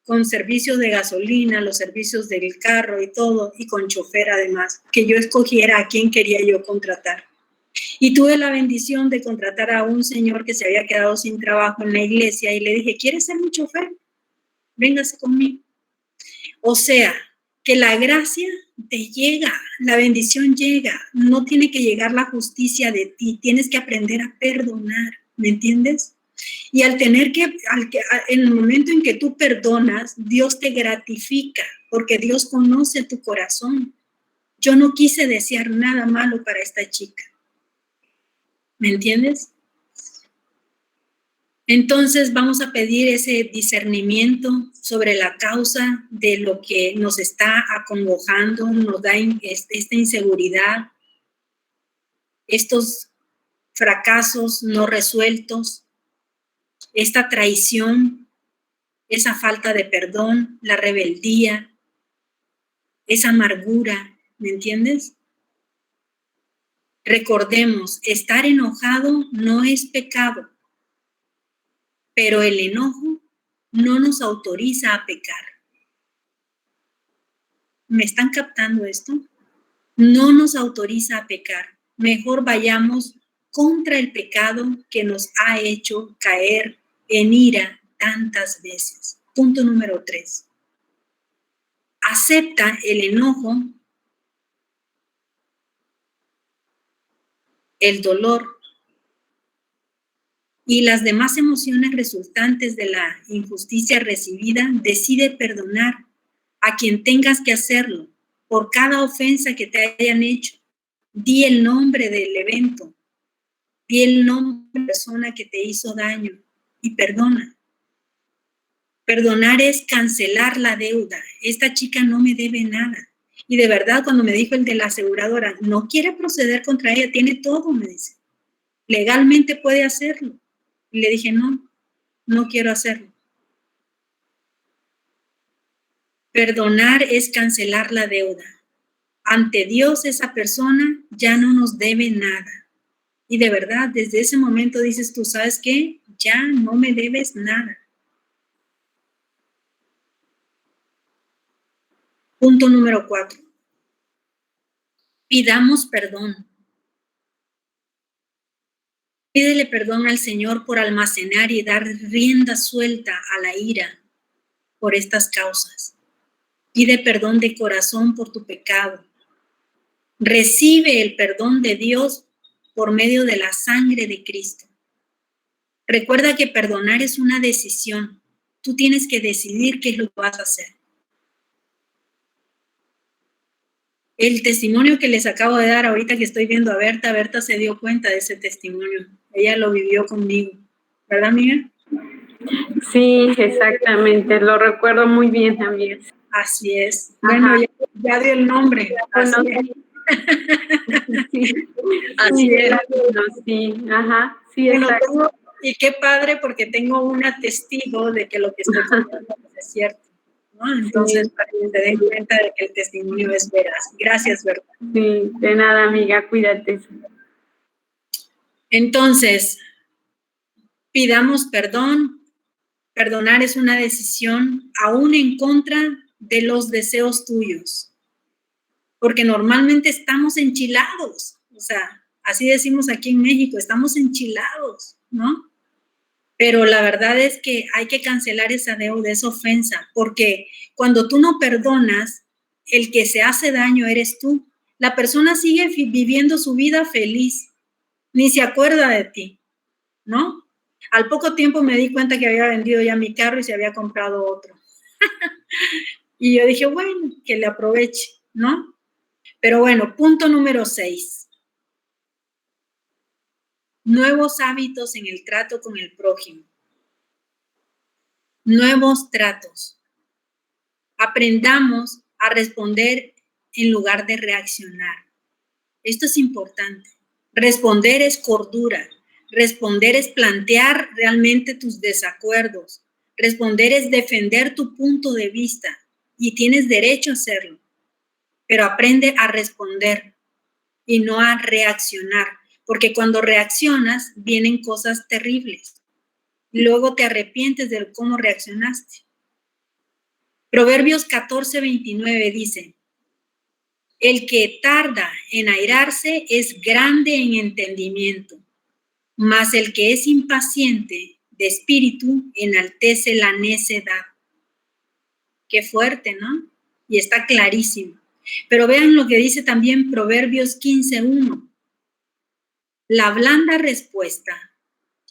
con servicios de gasolina, los servicios del carro y todo, y con chofer además, que yo escogiera a quién quería yo contratar. Y tuve la bendición de contratar a un señor que se había quedado sin trabajo en la iglesia y le dije, ¿quieres ser mi chofer? Véngase conmigo. O sea, que la gracia te llega, la bendición llega, no tiene que llegar la justicia de ti, tienes que aprender a perdonar, ¿me entiendes? Y en el momento en que tú perdonas, Dios te gratifica, porque Dios conoce tu corazón. Yo no quise desear nada malo para esta chica. ¿Me entiendes? Entonces vamos a pedir ese discernimiento sobre la causa de lo que nos está acongojando, nos da esta inseguridad, estos fracasos no resueltos, esta traición, esa falta de perdón, la rebeldía, esa amargura, ¿me entiendes? Recordemos, estar enojado no es pecado, pero el enojo no nos autoriza a pecar. ¿Me están captando esto? No nos autoriza a pecar. Mejor vayamos contra el pecado que nos ha hecho caer en ira tantas veces. Punto número 3. Acepta el enojo, el dolor y las demás emociones resultantes de la injusticia recibida. Decide perdonar a quien tengas que hacerlo por cada ofensa que te hayan hecho. Di el nombre del evento, di el nombre de la persona que te hizo daño y perdona. Perdonar es cancelar la deuda. Esta chica no me debe nada. Y de verdad, cuando me dijo el de la aseguradora, no quiere proceder contra ella, tiene todo, me dice. Legalmente puede hacerlo. Y le dije, no quiero hacerlo. Perdonar es cancelar la deuda. Ante Dios esa persona ya no nos debe nada. Y de verdad, desde ese momento dices tú, ¿sabes qué? Ya no me debes nada. Punto número 4. Pidamos perdón. Pídele perdón al Señor por almacenar y dar rienda suelta a la ira por estas causas. Pide perdón de corazón por tu pecado. Recibe el perdón de Dios por medio de la sangre de Cristo. Recuerda que perdonar es una decisión. Tú tienes que decidir qué es lo que vas a hacer. El testimonio que les acabo de dar ahorita que estoy viendo a Berta se dio cuenta de ese testimonio. Ella lo vivió conmigo. ¿Verdad, Miguel? Sí, exactamente. Lo recuerdo muy bien también. Así es. Bueno, ya dio el nombre. Así es. Sí. Así es. Sí, ajá. Sí, bueno, exacto. y qué padre porque tengo una testigo de que lo que estoy contando es cierto, ¿no? Entonces, para que se den cuenta de que el testimonio es veraz. Gracias, Berta. Sí, de nada, amiga, cuídate. Entonces, pidamos perdón. Perdonar es una decisión aún en contra de los deseos tuyos. Porque normalmente estamos enchilados. O sea, así decimos aquí en México, estamos enchilados, ¿no? Pero la verdad es que hay que cancelar esa deuda, esa ofensa, porque cuando tú no perdonas, el que se hace daño eres tú. La persona sigue viviendo su vida feliz, ni se acuerda de ti, ¿no? Al poco tiempo me di cuenta que había vendido ya mi carro y se había comprado otro. Y yo dije, bueno, que le aproveche, ¿no? Pero bueno, punto número 6. Nuevos hábitos en el trato con el prójimo. Nuevos tratos. Aprendamos a responder en lugar de reaccionar. Esto es importante. Responder es cordura. Responder es plantear realmente tus desacuerdos. Responder es defender tu punto de vista y tienes derecho a hacerlo. Pero aprende a responder y no a reaccionar, porque cuando reaccionas vienen cosas terribles. Luego te arrepientes de cómo reaccionaste. Proverbios 14:29 dice, el que tarda en airarse es grande en entendimiento, mas el que es impaciente de espíritu enaltece la necedad. Qué fuerte, ¿no? Y está clarísimo. Pero vean lo que dice también Proverbios 15:1. La blanda respuesta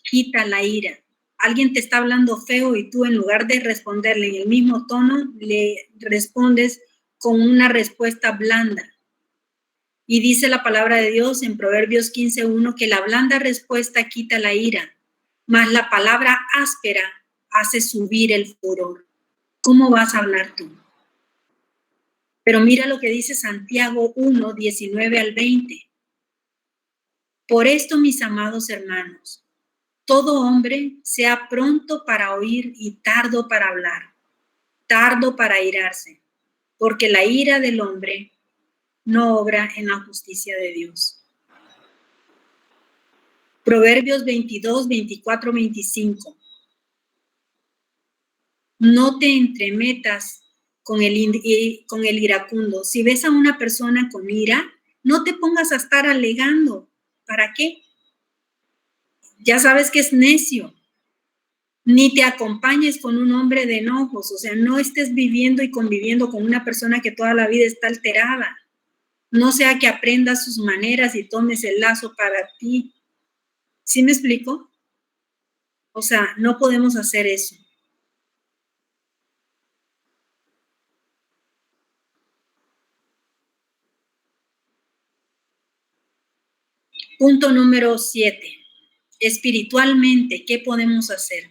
quita la ira. Alguien te está hablando feo y tú en lugar de responderle en el mismo tono, le respondes con una respuesta blanda. Y dice la palabra de Dios en Proverbios 15:1 que la blanda respuesta quita la ira, mas la palabra áspera hace subir el furor. ¿Cómo vas a hablar tú? Pero mira lo que dice Santiago 1:19-20. Por esto, mis amados hermanos, todo hombre sea pronto para oír y tardo para hablar, tardo para airarse, porque la ira del hombre no obra en la justicia de Dios. Proverbios 22:24-25. No te entremetas con el iracundo. Si ves a una persona con ira, no te pongas a estar alegando. ¿Para qué? Ya sabes que es necio. Ni te acompañes con un hombre de enojos, o sea, no estés viviendo y conviviendo con una persona que toda la vida está alterada. No sea que aprendas sus maneras y tomes el lazo para ti. ¿Sí me explico? O sea, no podemos hacer eso. Punto número 7. Espiritualmente, ¿qué podemos hacer?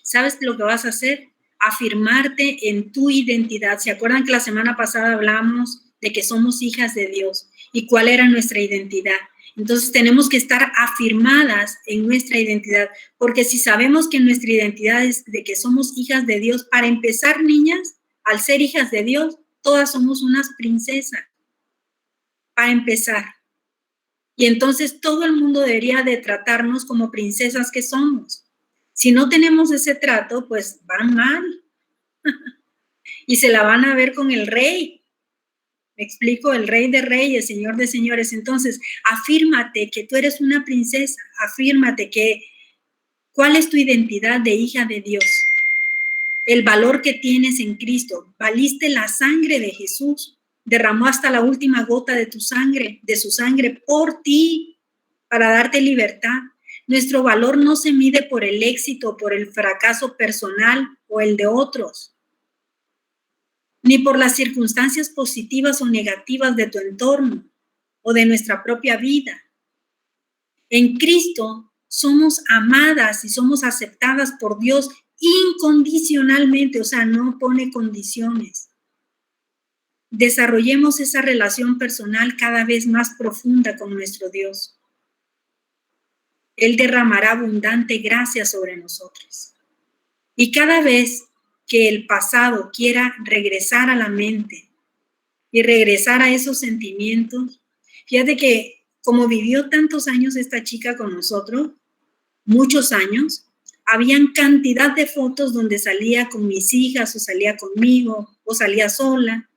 ¿Sabes lo que vas a hacer? Afirmarte en tu identidad. ¿Se acuerdan que la semana pasada hablamos de que somos hijas de Dios? ¿Y cuál era nuestra identidad? Entonces tenemos que estar afirmadas en nuestra identidad, porque si sabemos que nuestra identidad es de que somos hijas de Dios, para empezar, niñas, al ser hijas de Dios, todas somos unas princesas, para empezar. Y entonces todo el mundo debería de tratarnos como princesas que somos. Si no tenemos ese trato, pues van mal. Y se la van a ver con el rey. Me explico, el rey de reyes, señor de señores. Entonces, afírmate que tú eres una princesa. Afírmate que, ¿cuál es tu identidad de hija de Dios? El valor que tienes en Cristo. Valiste la sangre de Jesús. Derramó hasta la última gota de tu sangre, de su sangre por ti, para darte libertad. Nuestro valor no se mide por el éxito, por el fracaso personal o el de otros, ni por las circunstancias positivas o negativas de tu entorno o de nuestra propia vida. En Cristo somos amadas y somos aceptadas por Dios incondicionalmente, o sea, no pone condiciones. Desarrollemos esa relación personal cada vez más profunda con nuestro Dios. Él derramará abundante gracia sobre nosotros. Y cada vez que el pasado quiera regresar a la mente y regresar a esos sentimientos, fíjate que como vivió tantos años esta chica con nosotros, muchos años, habían cantidad de fotos donde salía con mis hijas o salía conmigo o salía sola.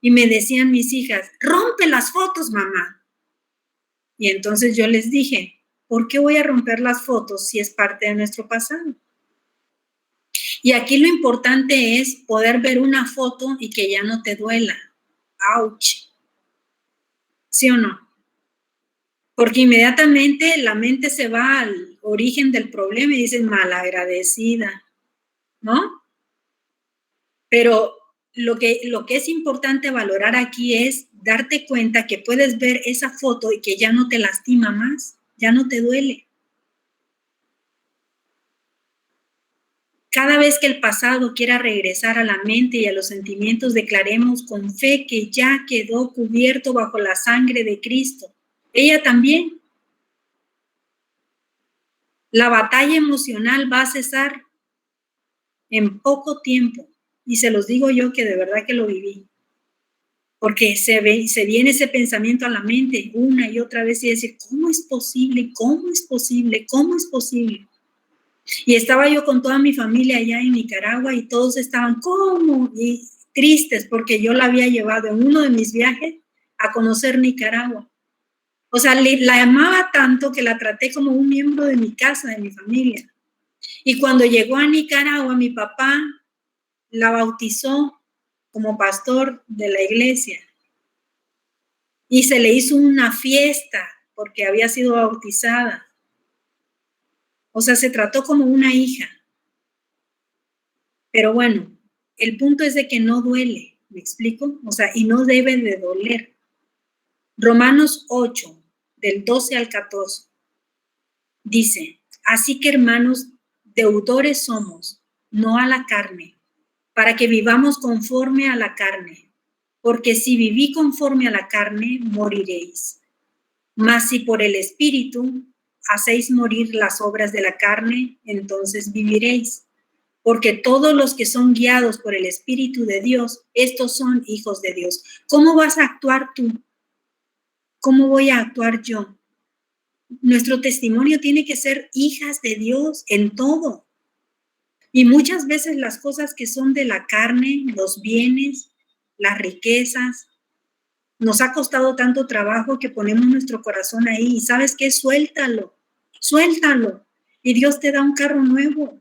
Y me decían mis hijas, rompe las fotos, mamá. Y entonces yo les dije, ¿por qué voy a romper las fotos si es parte de nuestro pasado? Y aquí lo importante es poder ver una foto y que ya no te duela. ¡Auch! ¿Sí o no? Porque inmediatamente la mente se va al origen del problema y dices malagradecida, ¿no? Pero lo que es importante valorar aquí es darte cuenta que puedes ver esa foto y que ya no te lastima más, ya no te duele. Cada vez que el pasado quiera regresar a la mente y a los sentimientos, declaremos con fe que ya quedó cubierto bajo la sangre de Cristo. Ella también. La batalla emocional va a cesar en poco tiempo. Y se los digo yo que de verdad que lo viví. Porque se viene ese pensamiento a la mente una y otra vez y decir, ¿cómo es posible? ¿Cómo es posible? ¿Cómo es posible? Y estaba yo con toda mi familia allá en Nicaragua y todos estaban, ¿cómo? Y tristes porque yo la había llevado en uno de mis viajes a conocer Nicaragua. O sea, la amaba tanto que la traté como un miembro de mi casa, de mi familia. Y cuando llegó a Nicaragua, mi papá la bautizó como pastor de la iglesia. Y se le hizo una fiesta porque había sido bautizada. O sea, se trató como una hija. Pero bueno, el punto es de que no duele, ¿me explico? O sea, y no debe de doler. Romanos 8, del 12 al 14, dice, así que hermanos, deudores somos, no a la carne, para que vivamos conforme a la carne, porque si viví conforme a la carne, moriréis. Mas si por el Espíritu hacéis morir las obras de la carne, entonces viviréis. Porque todos los que son guiados por el Espíritu de Dios, estos son hijos de Dios. ¿Cómo vas a actuar tú? ¿Cómo voy a actuar yo? Nuestro testimonio tiene que ser hijas de Dios en todo. Y muchas veces las cosas que son de la carne, los bienes, las riquezas, nos ha costado tanto trabajo que ponemos nuestro corazón ahí. ¿Y sabes qué? Suéltalo, suéltalo. Y Dios te da un carro nuevo.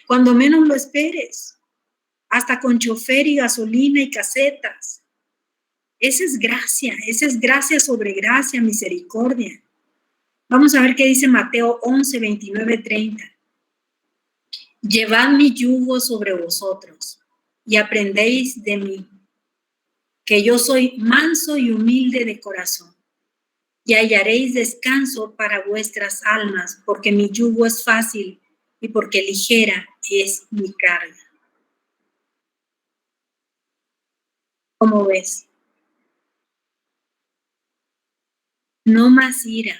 Cuando menos lo esperes. Hasta con chofer y gasolina y casetas. Esa es gracia sobre gracia, misericordia. Vamos a ver qué dice Mateo 11, 29, 30. Llevad mi yugo sobre vosotros y aprendéis de mí, que yo soy manso y humilde de corazón, y hallaréis descanso para vuestras almas, porque mi yugo es fácil y porque ligera es mi carga. ¿Cómo ves? No más ira.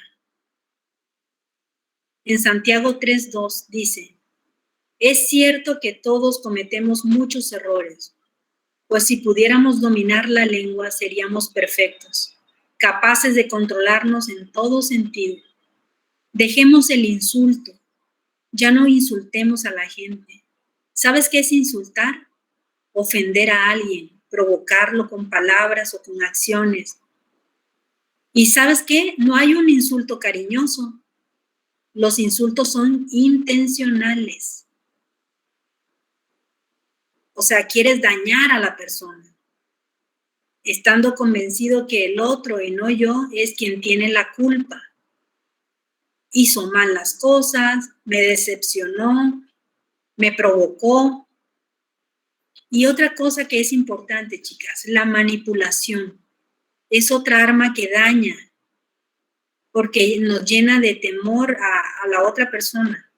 En Santiago 3:2 dice, Es cierto que todos cometemos muchos errores, pues si pudiéramos dominar la lengua seríamos perfectos, capaces de controlarnos en todo sentido. Dejemos el insulto, ya no insultemos a la gente. ¿Sabes qué es insultar? Ofender a alguien, provocarlo con palabras o con acciones. ¿Y sabes qué? No hay un insulto cariñoso. Los insultos son intencionales. O sea, quieres dañar a la persona, estando convencido que el otro y no yo es quien tiene la culpa. Hizo mal las cosas, me decepcionó, me provocó. Y otra cosa que es importante, chicas, la manipulación. Es otra arma que daña, porque nos llena de temor a la otra persona.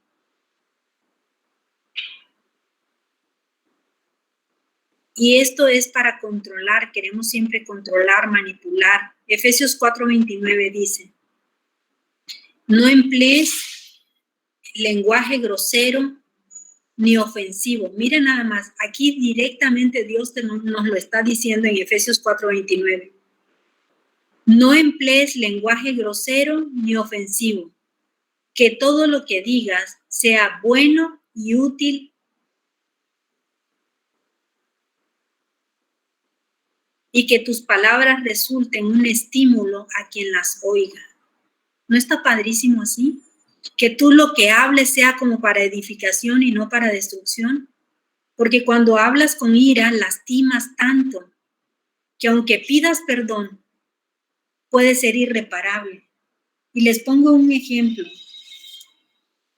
Y esto es para controlar, queremos siempre controlar, manipular. Efesios 4:29 dice, no emplees lenguaje grosero ni ofensivo. Mira nada más, aquí directamente Dios nos lo está diciendo en Efesios 4:29. No emplees lenguaje grosero ni ofensivo, que todo lo que digas sea bueno y útil y que tus palabras resulten un estímulo a quien las oiga. ¿No está padrísimo así? Que tú lo que hables sea como para edificación y no para destrucción. Porque cuando hablas con ira, lastimas tanto que aunque pidas perdón, puede ser irreparable. Y les pongo un ejemplo,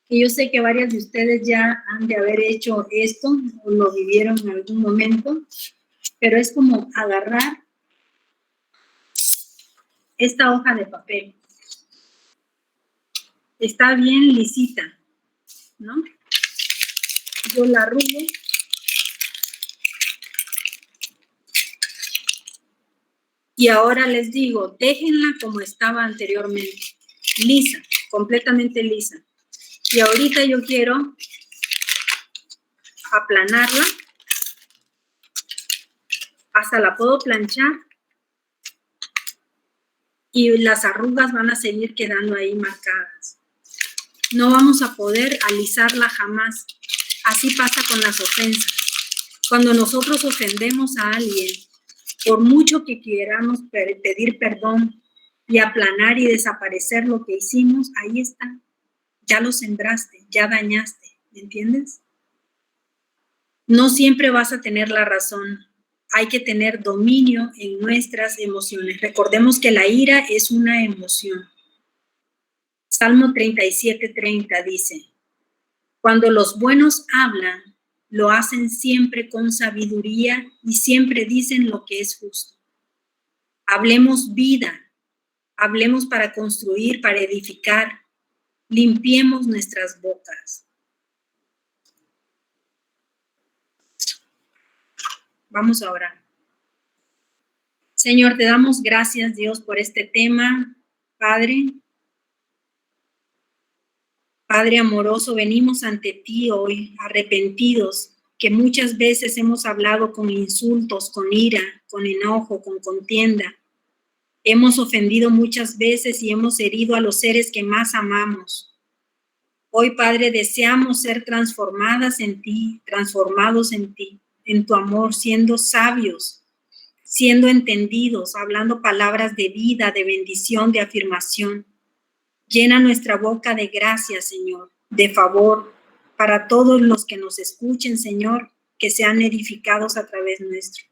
que yo sé que varias de ustedes ya han de haber hecho esto o lo vivieron en algún momento, pero es como agarrar esta hoja de papel. Está bien lisita, ¿no? Yo la arrugo y ahora les digo, déjenla como estaba anteriormente, lisa, completamente lisa. Y ahorita yo quiero aplanarla, hasta la puedo planchar y las arrugas van a seguir quedando ahí marcadas. No vamos a poder alisarla jamás. Así pasa con las ofensas. Cuando nosotros ofendemos a alguien, por mucho que queramos pedir perdón y aplanar y desaparecer lo que hicimos, ahí está. Ya lo sembraste, ya dañaste, ¿me entiendes? No siempre vas a tener la razón. Hay que tener dominio en nuestras emociones. Recordemos que la ira es una emoción. Salmo 37:30 dice, cuando los buenos hablan, lo hacen siempre con sabiduría y siempre dicen lo que es justo. Hablemos vida, hablemos para construir, para edificar, limpiemos nuestras bocas. Vamos a orar. Señor, te damos gracias, Dios, por este tema, Padre. Padre amoroso, venimos ante ti hoy arrepentidos, que muchas veces hemos hablado con insultos, con ira, con enojo, con contienda. Hemos ofendido muchas veces y hemos herido a los seres que más amamos. Hoy, Padre, deseamos ser transformadas en ti, transformados en ti, en tu amor, siendo sabios, siendo entendidos, hablando palabras de vida, de bendición, de afirmación. Llena nuestra boca de gracia, Señor, de favor, para todos los que nos escuchen, Señor, que sean edificados a través nuestro.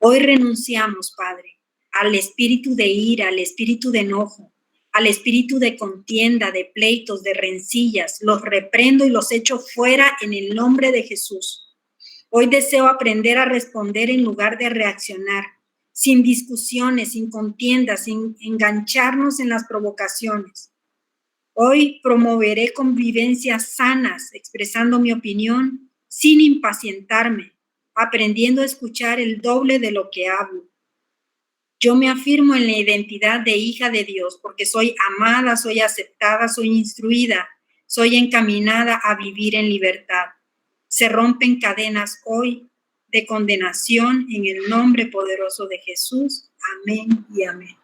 Hoy renunciamos, Padre, al espíritu de ira, al espíritu de enojo, al espíritu de contienda, de pleitos, de rencillas. Los reprendo y los echo fuera en el nombre de Jesús. Hoy deseo aprender a responder en lugar de reaccionar, sin discusiones, sin contiendas, sin engancharnos en las provocaciones. Hoy promoveré convivencias sanas, expresando mi opinión sin impacientarme, aprendiendo a escuchar el doble de lo que hablo. Yo me afirmo en la identidad de hija de Dios porque soy amada, soy aceptada, soy instruida, soy encaminada a vivir en libertad. Se rompen cadenas hoy de condenación en el nombre poderoso de Jesús. Amén y amén.